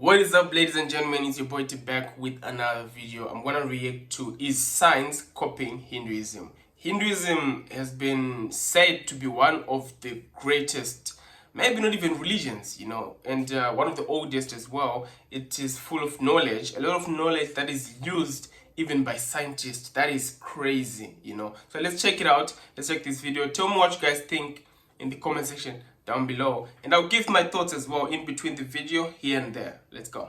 What is up, ladies and gentlemen? It's your boy T back with another video. I'm gonna react to is science copying Hinduism. Hinduism has been said to be one of the greatest, maybe not even religions, and one of the oldest as well. It is full of knowledge, a lot of knowledge that is used even by scientists. That is crazy. So let's check it out. Let's check this video. Tell me what you guys think in the comment section down below, and I'll give my thoughts as well in between the video here and there. Let's go.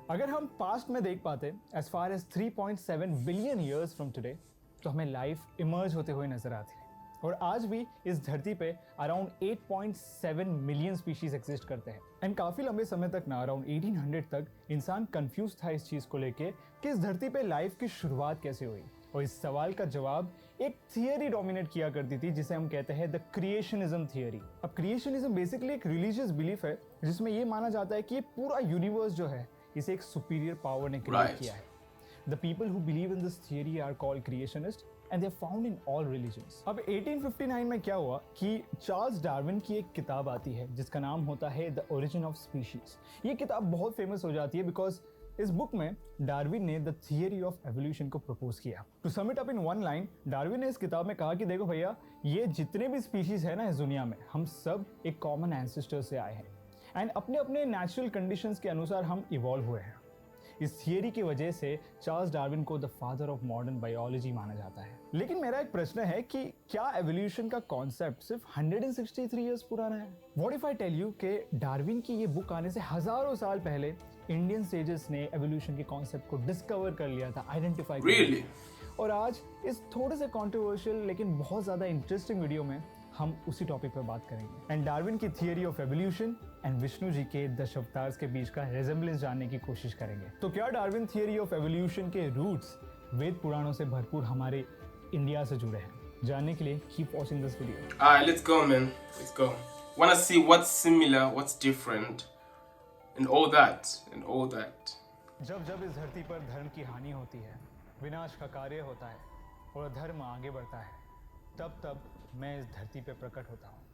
अगर हम past में देख पाते as far as 3.7 billion years from today तो हमें life emerge होते हुए नजर आती है और आज भी इस धरती पे अराउंड 8.7 मिलियन स्पीशीज एग्जिस्ट करते हैं एंड काफी लंबे समय तक ना अराउंड 1800 तक इंसान कंफ्यूज था इस चीज को लेके कि इस धरती पे लाइफ की शुरुआत कैसे हुई और इस सवाल का जवाब एक थियरी डोमिनेट किया करती थी जिसे हम कहते हैं द क्रिएशनिज्म थियरी। अब क्रिएशनिज्म बेसिकली एक रिलीजियस बिलीफ है जिसमें ये माना जाता है कि ये पूरा यूनिवर्स जो है इसे एक सुपीरियर पावर ने क्रिएट किया है। The people who believe in this theory are called creationist and they are found in all religions. अब 1859 में क्या हुआ कि चार्ल्स डार्विन की एक किताब आती है जिसका नाम होता है द ओरिजिन ऑफ स्पीशीज। ये किताब बहुत फेमस हो जाती है बिकॉज इस बुक में डार्विन ने द थियरी ऑफ एवोल्यूशन को प्रपोज किया। To sum it up in one line, Darwin ने इस किताब में कहा कि देखो भैया, ये जितने भी स्पीशीज है ना इस दुनिया में, हम सब एक कॉमन एंसेस्टर से आए हैं एंड अपने अपने नेचुरल कंडीशंस के अनुसार हम इवॉल्व हुए हैं। इस थियरी की वजह से चार्ल्स डार्विन को the father of modern biology माना जाता है। लेकिन मेरा एक प्रश्न है कि क्या एवोल्यूशन का कॉन्सेप्ट सिर्फ 163 इयर्स पुराना है? What if I tell you कि डार्विन की ये बुक आने से हजारों साल पहले इंडियन सेजेस ने एवोल्यूशन के कॉन्सेप्ट को डिस्कवर कर लिया था, आइडेंटिफाई कर लिया था। और आज इस थोड़े से कंट्रोवर्शियल लेकिन बहुत ज्यादा इंटरेस्टिंग वीडियो में हम उसी टॉपिक पर बात करेंगे एंड डार्विन की theory of evolution and Vishnu ji के दशावतार्स के बीच का रिजेम्बलेंस जानने की कोशिश करेंगे। तो क्या डार्विन थियरी ऑफ एवोल्यूशन के रूट्स वेद पुराणों से भरपूर हमारे इंडिया से जुड़े हैं? जानने के लिए keep watching this video. Alright, let's go, man. Let's go. Wanna see what's similar, what's different, and all that, and all that. जब जब इस धरती पर धर्म की हानि होती है, विनाश का कार्य होता है और धर्म आगे बढ़ता है, तब तब मैं इस धरती पे प्रकट होता हूँ।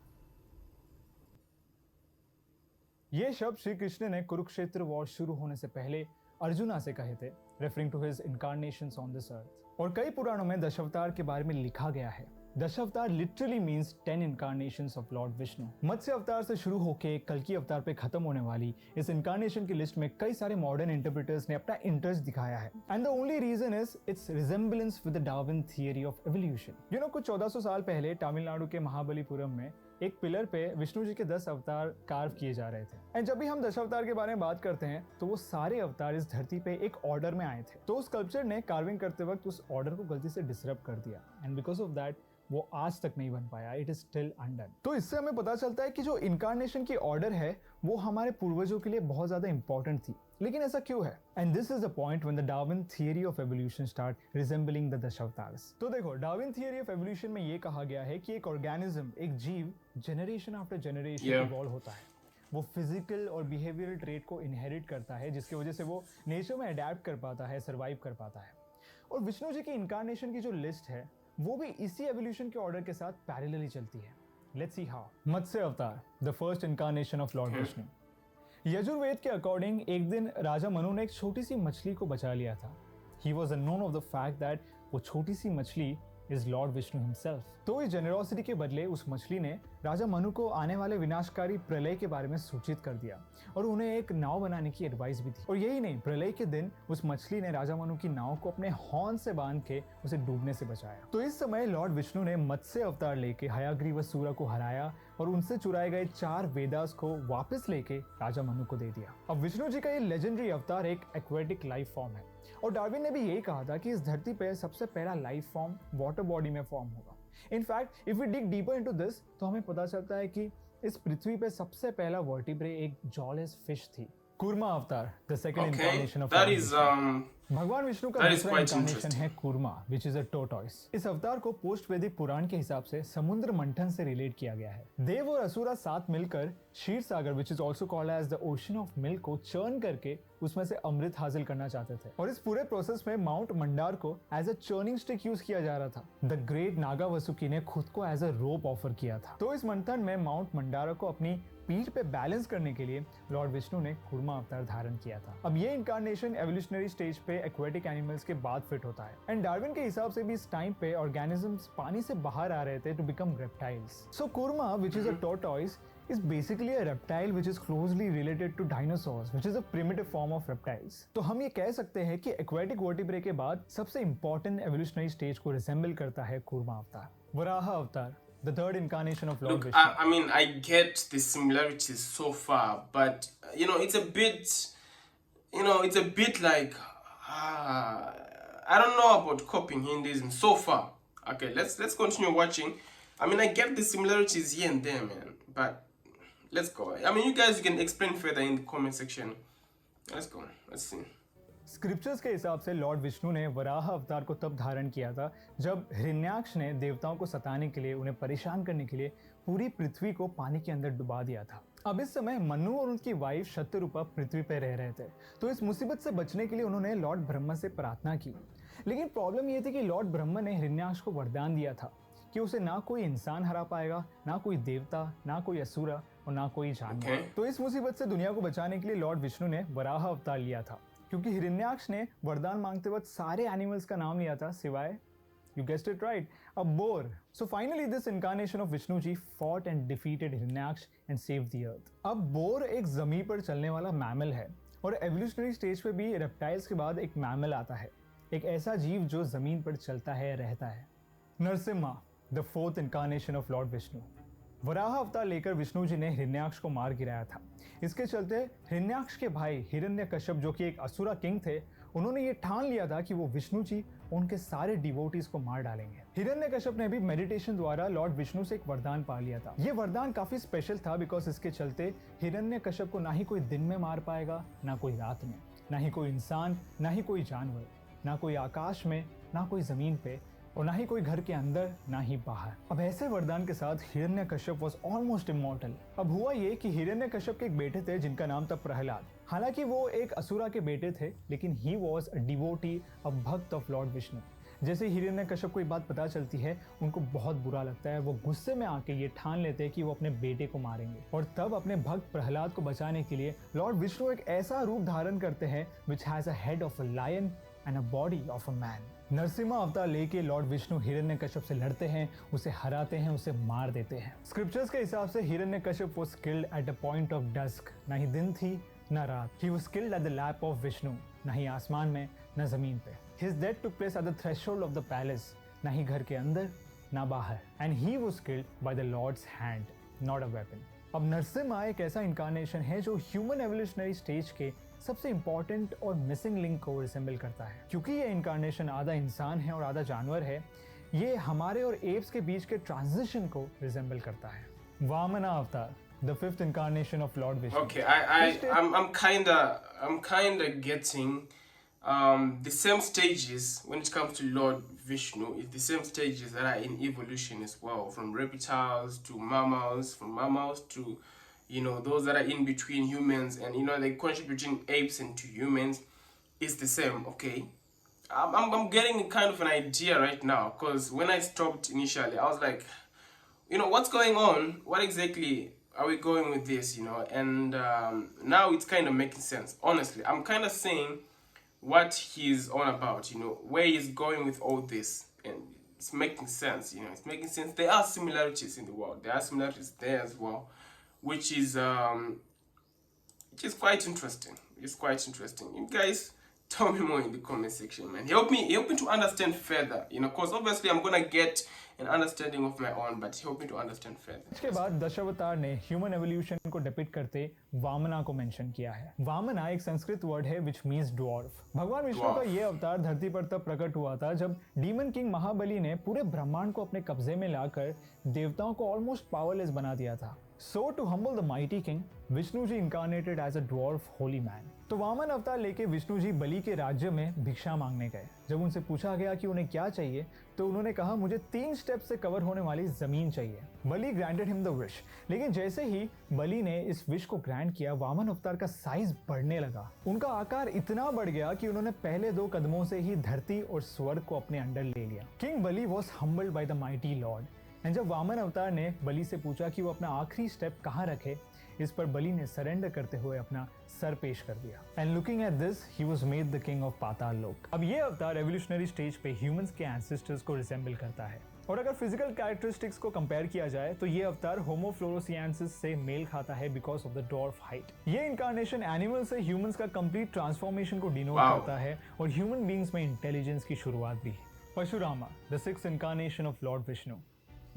ये शब्द श्री कृष्ण ने कुरुक्षेत्र वॉर शुरू होने से पहले अर्जुना से कहे थे, referring to his incarnations on this earth. और कई पुराणों में दशावतार के बारे में लिखा गया है। Dashavatar literally means 10 incarnations of Lord Vishnu. Matsya avatar से शुरू होकर कल्कि अवतार पे खत्म होने वाली इस इनकारनेशन की लिस्ट में कई सारे मॉडर्न इंटरप्रेटर्स ने अपना इंटरेस्ट दिखाया है and the only reason is its resemblance with the Darwin theory of evolution. कुछ 1400 साल पहले तमिलनाडु के महाबलीपुरम में एक पिलर पे विष्णु जी के 10 अवतार कार्व किए जा रहे थे एंड जब भी हम दशावतार के बारे में बात करते हैं तो वो सारे अवतार इस धरती पे एक ऑर्डर में आए थे। तो उस स्कल्पचर ने कार्विंग करते वक्त उस ऑर्डर को गलती से डिसरप्ट कर दिया एंड बिकॉज ऑफ दैट वो आज तक नहीं बन पाया। It is still undone. तो इससे हमें पता चलता है कि जो इनकारनेशन की ऑर्डर है वो हमारे पूर्वजों के लिए बहुत ज्यादा इंपॉर्टेंट थी। लेकिन ऐसा क्यों है? And this is the point when the Darwin theory of evolution start resembling the Dashavatars. तो देखो, डार्विन थियरी ऑफ एवोल्यूशन में ये कहा गया है कि एक ऑर्गेनिज्म, एक जीव जनरेशन आफ्टर जनरेशन इवॉल्व होता है। वो फिजिकल और बिहेवियरल ट्रेट को इनहेरिट करता है जिसकी वजह से वो नेचर में अडेप्ट कर पाता है, सर्वाइव कर पाता है। और विष्णु जी की इनकारनेशन की जो लिस्ट है वो भी इसी एवोल्यूशन के ऑर्डर के साथ पैरेलली चलती है। Let's see how. Matsya avatar, the first incarnation of Lord Vishnu. Yajurveda के अकॉर्डिंग एक दिन राजा मनु ने एक छोटी सी मछली को बचा लिया था। He was unknown of the fact that वो छोटी सी मछली इज लॉर्ड विष्णु हिमसेल्फ। तो इस जेनरोसिटी के बदले उस मछली ने राजा मनु को आने वाले विनाशकारी प्रलय के बारे में सूचित कर दिया और उन्हें एक नाव बनाने की एडवाइस भी दी। और यही नहीं, प्रलय के दिन उस मछली ने राजा मनु की नाव को अपने हॉर्न से बांध के उसे डूबने से बचाया। तो इस समय लॉर्ड विष्णु ने मत्स्य अवतार लेके हयाग्रीव सूरा को हराया और उनसे चुराए गए 4 वेदास को वापस लेके राजा मनु को दे दिया। अब विष्णु जी का ये लेजेंडरी अवतार एक एक्वेटिक लाइफ फॉर्म है और डार्विन ने भी यही कहा था कि इस धरती पे सबसे पहला लाइफ फॉर्म वाटर बॉडी में फॉर्म होगा। In fact if we dig deeper into this तो हमें पता चलता है कि इस पृथ्वी पे सबसे पहला वर्टिब्रे एक जॉलेस फिश थी। कूर्मा अवतार, द सेकंड इनकार्नेशन ऑफ भगवान विष्णु का दूसरा इनकार्नेशन है कूर्मा, विच इज अ टोर्टॉइस। इस अवतार को पोस्ट वैदिक पुराण के हिसाब से समुद्र मंथन से रिलेट किया गया है। देव और असुरा साथ मिलकर Kshir Sagar, which is also called as the ocean of milk, को चर्न करके उसमें से अमृत हासिल करना चाहते थे और इस पूरे प्रोसेस में माउंट मंडार को as a churning stick use किया जा रहा था। द ग्रेट नागा वसुकी ने खुद को एज अ रोप ऑफर किया था। तो इस मंथन में माउंट मंडारा को अपनी पीठ पे बैलेंस करने के लिए लॉर्ड विष्णु ने कूर्मा अवतार धारण किया था। अब ये इनकारनेशन एवोल्यूशनरी स्टेज पे एक्वेटिक एनिमल्स के बाद फिट होता है एंड डार्विन के हिसाब से भी इस टाइम पे ऑर्गेनिजम्स पानी से बाहर आ रहे थे to become reptiles. So Kurma which is a tortoise is basically a reptile which is closely related to dinosaurs, which is a primitive form of reptiles. तो हम ये कह सकते हैं कि aquatic vertebrate के बाद सबसे important evolutionary stage को resemble करता है कूर्मा अवतार। वराहा अवतार, the third incarnation of Lord Look, Vishnu. I mean, I get the similarities so far, but it's a bit like I don't know about copying Hinduism so far. Okay, let's continue watching. I mean, I get the similarities here and there, man, but let's go. I mean, you can explain further in the comment section. Let's go. Let's see. Scriptures के हिसाब से Lord Vishnu ने वराह अवतार को तब धारण किया था जब हिरण्याक्ष ने देवताओं को सताने के लिए, उन्हें परेशान करने के लिए पूरी पृथ्वी को पानी के अंदर डुबा दिया था। अब इस समय मनु और उनकी वाइफ शतरूपा पृथ्वी पर रह रहे थे, तो इस मुसीबत से बचने के लिए उन्होंने लॉर्ड ब्रह्मा से प्रार्थना की। लेकिन प्रॉब्लम ये थी कि लॉर्ड ब्रह्मा ने हिरण्याक्ष को वरदान दिया था कि उसे ना कोई इंसान हरा पाएगा, ना कोई देवता, ना कोई असुरा और ना कोई जानवर। तो इस मुसीबत से दुनिया को बचाने के लिए लॉर्ड विष्णु ने वराह अवतार लिया था, क्योंकि हिरण्याक्ष ने वरदान मांगते वक्त सारे एनिमल्स का नाम लिया था सिवाय, you guessed it right, a boar. So finally this incarnation of Vishnu ji fought and defeated Hiranyaksh and saved the earth. अब बोर एक जमीन पर चलने वाला मैमल है और एवोल्यूशनरी स्टेज पे भी रेप्टाइल्स के बाद एक मैमल आता है, एक ऐसा जीव जो जमीन पर चलता है, रहता है। Narasimha, the fourth incarnation of Lord Vishnu. Varaha अवतार लेकर विष्णु जी ने हिरण्याक्ष को मार गिराया था। इसके चलते हिरण्याक्ष के भाई हिरण्यकश्यप, जो कि एक असुरा किंग थे, उन्होंने ये ठान लिया था कि वो विष्णु जी उनके सारे डिवोटीज को मार डालेंगे। हिरण्यकश्यप ने भी मेडिटेशन द्वारा लॉर्ड विष्णु से एक वरदान पा लिया था। ये वरदान काफी स्पेशल था बिकॉज इसके चलते हिरण्यकश्यप को ना ही कोई दिन में मार पाएगा, ना कोई रात में, ना ही कोई इंसान, ना ही कोई जानवर, ना कोई आकाश में, ना कोई जमीन पे, और ना ही कोई घर के अंदर, ना ही बाहर। अब ऐसे वरदान के साथ हिरण्यकश्यप वाज ऑलमोस्ट इमॉर्टल। अब हुआ ये कि हिरण्यकश्यप के एक बेटे थे जिनका नाम था प्रहलाद। हालांकि वो एक असुरा के बेटे थे, लेकिन ही वाज अ डिवोटी, अ भक्त ऑफ लॉर्ड विष्णु। जैसे हिरण्यकश्यप को ये बात पता चलती है, उनको बहुत बुरा लगता है। वो गुस्से में आके ये ठान लेते हैं कि वो अपने बेटे को मारेंगे, और तब अपने भक्त प्रहलाद को बचाने के लिए लॉर्ड विष्णु एक ऐसा रूप धारण करते हैं which has a head of a lion and a body of a man. Narasimha अवतार लेके लॉर्ड विष्णु हिरण्यकश्यप से लड़ते हैं, उसे हराते हैं, उसे मार देते हैं। स्क्रिप्चर्स के हिसाब से Hiranyakashyap was killed at a point of dusk. ना ही दिन थी ना रात। He was killed at the lap of Vishnu. ना ही आसमान में ना जमीन पे। His death took place at the threshold of the palace. ना ही घर के अंदर ना बाहर। And he was killed by the lord's hand, not a weapon. अब नरसिम्हा एक ऐसा इनकारनेशन है जो ह्यूमन एवोल्यूशनरी स्टेज के सबसे इंपॉर्टेंट और मिसिंग लिंक को रिसेंबल करता है। क्योंकि ये इनकारनेशन आधा इंसान है और आधा जानवर है, ये हमारे और एप्स के बीच के ट्रांजिशन को रिसेंबल करता है। वामना अवतार, the fifth incarnation of Lord Vishnu. Okay, I'm kinda getting the same stages when it comes to Lord Vishnu. It's the same stages that are in evolution as well, from reptiles to mammals, from mammals to those that are in between humans, and like contributing apes into humans is the same. Okay, I'm getting kind of an idea right now, because when I stopped initially, I was like, what's going on? What exactly are we going with this? And now it's kind of making sense. Honestly, I'm kind of seeing what he's on about. Where he's going with all this, and it's making sense. It's making sense. There are similarities in the world. There are similarities there as well, which is quite interesting. It's quite interesting. You guys tell me more in the comment section, man. Help me to understand further, because obviously I'm gonna get an understanding of my own, but help me to understand further. इसके बाद दशावतार ने human evolution को depict करते वामना को mention किया है। वामना एक Sanskrit word है विच मीन्स ड्वार्फ। भगवान विष्णु का ये अवतार धरती पर तब प्रकट हुआ था जब डीमन किंग महाबली ने पूरे ब्रह्मांड को अपने कब्जे में लाकर देवताओं को ऑलमोस्ट पावरलेस बना दिया था। So to humble the mighty king, Vishnu ji incarnated as a dwarf holy man. तो वामन अवतार लेके विष्णु जी बलि के राज्य में भिक्षा मांगने गए। जब उनसे पूछा गया कि उन्हें क्या चाहिए, तो उन्होंने कहा मुझे 3 स्टेप से कवर होने वाली जमीन चाहिए। बलि ग्रांटेड हिम द विश, लेकिन जैसे ही बलि ने इस विश को ग्रांट किया, वामन अवतार का साइज बढ़ने लगा। उनका आकार इतना बढ़ गया कि उन्होंने पहले 2 कदमों से ही धरती और स्वर्ग को अपने अंडर ले लिया। King Bali was humbled by the mighty Lord. And जब वामन अवतार ने बलि से पूछा कि वो अपना आखिरी स्टेप कहाँ रखे, इस पर बलि ने सरेंडर करते हुए अपना सर पेश कर दिया। And looking at this he was made the king of Patal Lok. अब ये अवतार एवोल्यूशनरी स्टेज पे ह्यूमंस के एंसेस्टर्स को रिसेंबल करता है, और अगर फिजिकल कैरेक्टरिस्टिक्स को कंपेयर किया जाए तो ये अवतार होमो फ्लोरोसिएंसिस से मेल खाता है because of the dwarf height. ये इनकारनेशन एनिमल से ह्यूमंस का कंप्लीट ट्रांसफॉर्मेशन को डिनोट करता है और ह्यूमन बीइंग्स में इंटेलिजेंस की शुरुआत भी है। Parashurama, the sixth incarnation of Lord Vishnu.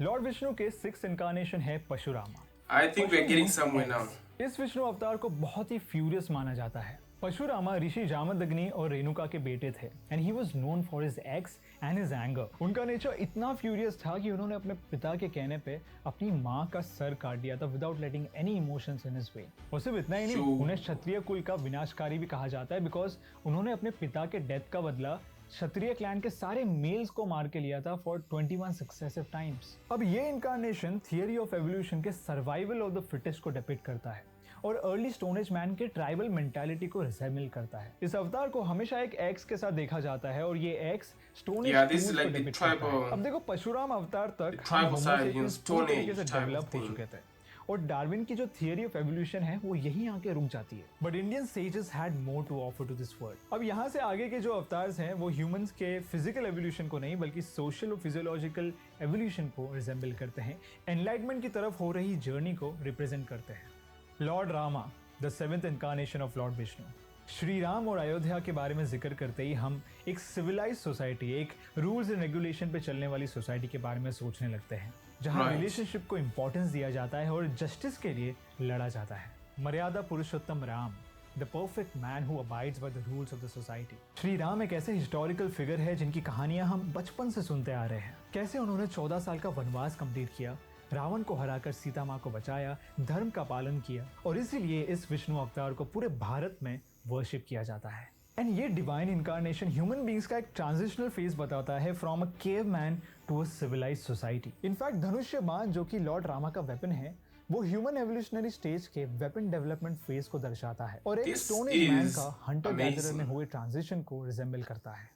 Lord Vishnu के सिक्स्थ इनकारनेशन है परशुरामा। I think we're getting somewhere now. इस विष्णु अवतार को बहुत ही फ्यूरियस माना जाता है। परशुरामा ऋषि जामदग्नि और रेणुका के बेटे थे and he was known for his ex and his anger. उनका नेचर इतना फ्यूरियस था कि उन्होंने अपने पिता के कहने पे अपनी माँ का सर काट दिया था without letting any emotions in his way. और सिर्फ इतना ही नहीं, उन्हें क्षत्रिय कुल का विनाशकारी भी कहा जाता है बिकॉज उन्होंने अपने पिता के डेथ का बदला क्षत्रिय क्लैन के सारे मेल्स को मार के लिया था फॉर 21 सक्सेसिव टाइम्स। अब ये इनकारनेशन थियरी ऑफ एवोल्यूशन के सर्वाइवल ऑफ द फिटेस्ट को डिपिक्ट करता है और अर्ली स्टोन एज मैन के ट्राइबल मेंटालिटी को रिसेंबल करता है। इस अवतार को हमेशा एक एक्स के साथ देखा जाता है और ये एक्स स्टोन एज को डिपिक्ट करता है। अब देखो परशुराम अवतार तक होमो सेपियंस पूरी तरीके से डेवलप हो चुके थे और डार्विन की जो थियरी ऑफ एवोल्यूशन है वो यहीं आके रुक जाती है। But Indian sages had more to offer to this world. अब यहाँ से आगे के जो अवतार्स हैं वो ह्यूमंस के फिजिकल एवोल्यूशन को नहीं बल्कि सोशल और फिजियोलॉजिकल एवोल्यूशन को रिजेंबल करते हैं, एनलाइटमेंट की तरफ हो रही जर्नी को रिप्रेजेंट करते हैं। Lord Rama, the seventh incarnation of Lord Vishnu. Shri Ram और अयोध्या के बारे में जिक्र करते ही हम एक सिविलाइज सोसाइटी, एक रूल्स एंड रेगुलेशन पे चलने वाली सोसाइटी के बारे में सोचने लगते हैं जहां रिलेशनशिप को इंपॉर्टेंस दिया जाता है और जस्टिस के लिए लड़ा जाता है। मर्यादा पुरुषोत्तम Ram, the perfect man who abides by the rules of the society. Shri Ram एक ऐसे हिस्टोरिकल फिगर है जिनकी कहानियां हम बचपन से सुनते आ रहे हैं। कैसे उन्होंने 14 साल का वनवास कंप्लीट किया, रावण को हराकर सीता माँ को बचाया, धर्म का पालन किया और इसीलिए इस विष्णु अवतार को पूरे भारत में वर्शिप किया जाता है। एंड ये डिवाइन इनकारनेशन ह्यूमन बींग्स का एक ट्रांजिशनल फेज बताता है from a cave man to a civilised society. In fact धनुष्य बाण जो कि लॉर्ड रामा का वेपन है वो ह्यूमन एवोल्यूशनरी स्टेज के वेपन डेवलपमेंट फेज को दर्शाता है और एक स्टोन एज मैन का हंटर गैदरर में हुए ट्रांजिशन को रिजेंबल करता है।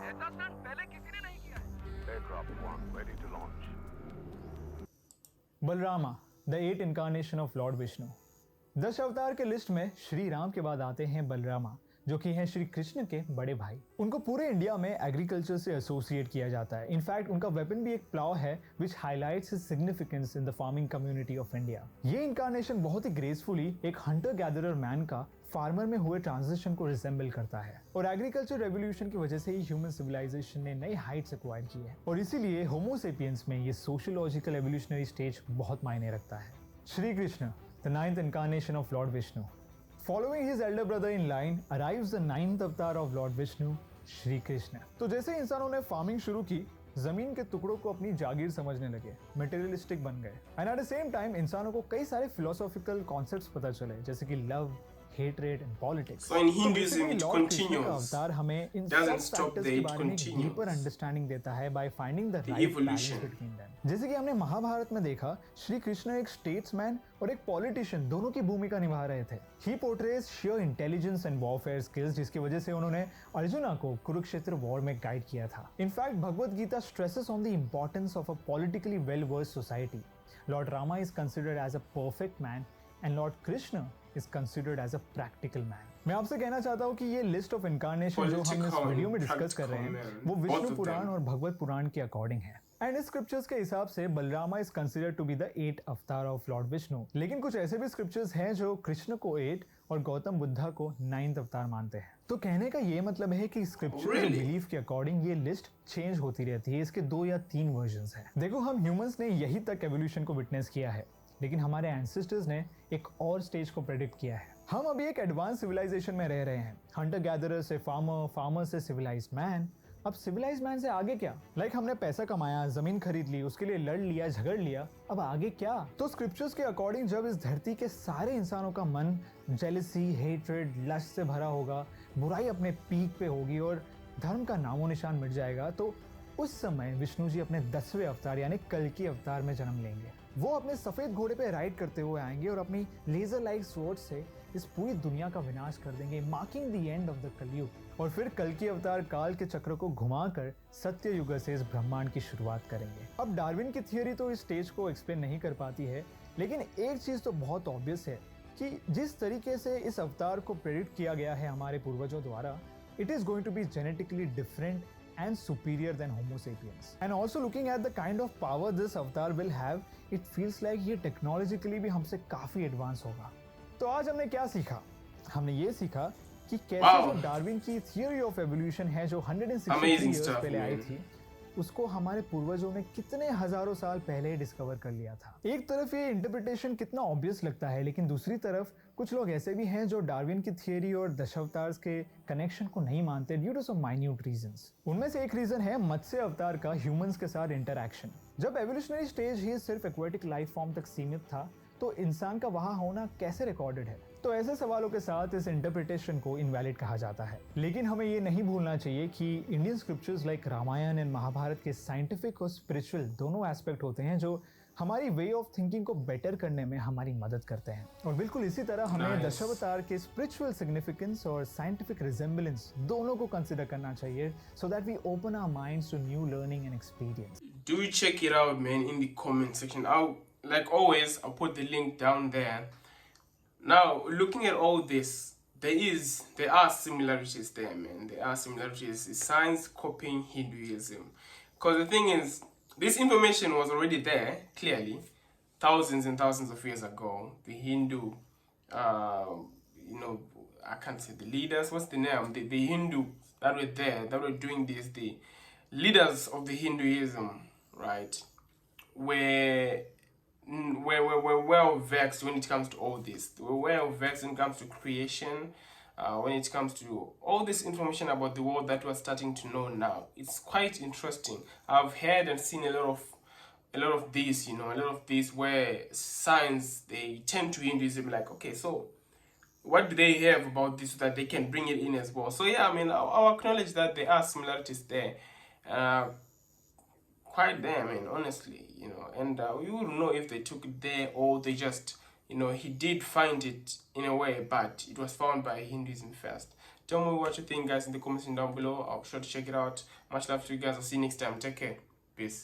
ऐसा स्टंट पहले किसी ने नहीं किया है। Aircraft 1 ready to launch. Balarama, the 8th incarnation of Lord Vishnu. 10 अवतार के लिस्ट में श्री राम के बाद आते हैं बलरामा जो कि हैं श्री कृष्ण के बड़े भाई। उनको पूरे इंडिया में एग्रीकल्चर से एसोसिएट किया जाता है। इनफैक्ट उनका वेपन भी एक प्लाव है which highlights his significance in the farming community of India. ये इनकारनेशन बहुत ही ग्रेसफुली एक हंटर गैदरर मैन का फार्मर में हुए ट्रांजिशन को रिसेंबल करता है और एग्रीकल्चर रेवोल्यूशन की वजह से ही ह्यूमन सिविलाइजेशन ने नई हाइट्स एक्वायर की है और इसीलिए होमो सेपियंस में ये सोशियोलॉजिकल एवोल्यूशनरी स्टेज बहुत मायने रखता है। Shri Krishna, the 9th incarnation of Lord Vishnu. Following his elder brother in line arrives the 9th avatar of Lord Vishnu, Shri Krishna. तो जैसे इंसानों ने फार्मिंग शुरू की, जमीन के टुकड़ों को अपनी जागीर समझने लगे, मटेरियलिस्टिक बन गए and at the same time इंसानों को कई सारे फिलोसॉफिकल कॉन्सेप्ट्स पता चले जैसे कि love, hatred and politics. So in Hinduism it continues. अवतार हमें इन Doesn't सब stop फैक्टर्स there, के it बारे में continues. डीपर अंडरस्टैंडिंग देता है by finding the The right balance evolution. Between them. जैसे कि हमने महाभारत में देखा, श्री कृष्ण एक स्टेट्समैन और एक पॉलिटिशियन दोनों की भूमिका निभा रहे थे। He portrays sheer intelligence and warfare skills जिसकी वजह से उन्होंने अर्जुना को कुरुक्षेत्र वॉर में गाइड किया था। In fact Bhagavad Gita stresses on the importance of a politically well versed society. Lord Rama is considered as a perfect man and Lord Krishna is considered as a practical man. मैं आपसे कहना चाहता हूँ कि ये लिस्ट ऑफ इनकारनेशन जो हम इस वीडियो में डिस्कस कर रहे हैं वो विष्णु पुराण और भगवत पुराण के अकॉर्डिंग है एंड इस स्क्रिप्चर्स के हिसाब से Balarama is considered to be the 8th avatar of Lord Vishnu. लेकिन कुछ ऐसे भी स्क्रिप्चर्स हैं जो कृष्ण को 8 और गौतम बुद्धा को 9th अवतार मानते हैं। तो कहने का ये मतलब है कि स्क्रिप्चर और बिलीफ के अकॉर्डिंग ये लिस्ट चेंज होती रहती है। इसके 2 या 3 वर्जन्स हैं। देखो हम ह्यूमंस ने यही तक एवोल्यूशन को विटनेस किया है लेकिन हमारे एंसेस्टर्स ने एक और स्टेज को प्रेडिक्ट किया है। हम अभी एक एडवांस सिविलाइजेशन में रह रहे हैं। हंटर गैदरर से फार्मर, फार्मर से सिविलाइज्ड मैन। अब सिविलाइज्ड मैन से आगे क्या? लाइक हमने पैसा कमाया, जमीन खरीद ली, उसके लिए लड़ लिया, झगड़ लिया, अब आगे क्या? तो स्क्रिप्चर्स के अकॉर्डिंग जब इस धरती के सारे इंसानों का मन जेलसी, हेट्रेड, लस्ट से भरा होगा, बुराई अपने पीक पे होगी और धर्म का नामो निशान मिट जाएगा, तो उस समय विष्णु जी अपने 10वें अवतार यानी कल्कि अवतार में जन्म लेंगे। वो अपने सफेद घोड़े पे राइड करते हुए आएंगे और अपनी लेजर लाइक स्वॉर्ड से इस पूरी दुनिया का विनाश कर देंगे, marking the end of the कलयुग। और फिर कल्कि अवतार काल के चक्र को घुमाकर सत्य युग से इस ब्रह्मांड की शुरुआत करेंगे। अब डार्विन की थियोरी तो इस स्टेज को एक्सप्लेन नहीं कर पाती है लेकिन एक चीज तो बहुत ऑब्वियस है कि जिस तरीके से इस अवतार को प्रेडिक्ट किया गया है हमारे पूर्वजों द्वारा, it is going to be genetically different and superior than Homo sapiens. And also looking at the kind of power this avatar will have, it feels like ये technologically भी हमसे काफी एडवांस होगा। तो आज हमने क्या सीखा? हमने ये सीखा कि कैसे जो डार्विन की थियोरी ऑफ एवोल्यूशन है जो 163 years पहले आई थी, उसको हमारे पूर्वजों ने कितने हजारों साल पहले डिस्कवर कर लिया था। एक तरफ ये इंटरप्रिटेशन कितना ऑब्वियस लगता है, लेकिन दूसरी तरफ कुछ लोग ऐसे भी हैं जो डार्विन की थियरी और दशावतार्स के कनेक्शन को नहीं मानते due to some minute reasons. उनमें से एक रीजन है मत्स्य अवतार का ह्यूमंस के साथ इंटरैक्शन। जब एवोल्यूशनरी स्टेज ही सिर्फ एक्वाटिक लाइफ फॉर्म तक सीमित था, तो इंसान का वहां होना कैसे रिकॉर्डेड है? तो ऐसे सवालों के साथ इस इंटरप्रिटेशन को इनवैलिड कहा जाता है। लेकिन हमें ये नहीं भूलना चाहिए कि Indian scriptures like Ramayana and Mahabharata के साइंटिफिक और स्पिरिचुअल दोनों एस्पेक्ट होते हैं जो हमारी वे ऑफ थिंकिंग को बेटर करने में हमारी मदद करते हैं। और बिल्कुल इसी तरह हमें दशावतार के स्पिरिचुअल सिग्निफिकेंस और साइंटिफिक रिजेंबलेंस दोनों को कंसिडर करना चाहिए, so that we open our minds to new learning and experience. Do check it out, man, in the comment section. Like always, I'll put the link down there. Now, looking at all this, there are similarities there, man. There are similarities. Science copying Hinduism. Because the thing is, this information was already there, clearly, thousands and thousands of years ago. The Hindu, I can't say the leaders, what's the name? The Hindu that were there, that were doing this, the leaders of the Hinduism, right, were well vexed when it comes to all this. They were well vexed when it comes to creation, when it comes to all this information about the world that we're starting to know now. It's quite interesting. I've heard and seen a lot of this, where science, they tend to Hinduism, like, okay, so what do they have about this so that they can bring it in as well? So yeah, I mean, I'll acknowledge that there are similarities there. Quite there, I mean, honestly, and we wouldn't know if they took it there or they just, he did find it in a way, but it was found by Hinduism first. Tell me what you think, guys, in the comments down below. I'll be sure to check it out. Much love to you guys. I'll see you next time. Take care. Peace.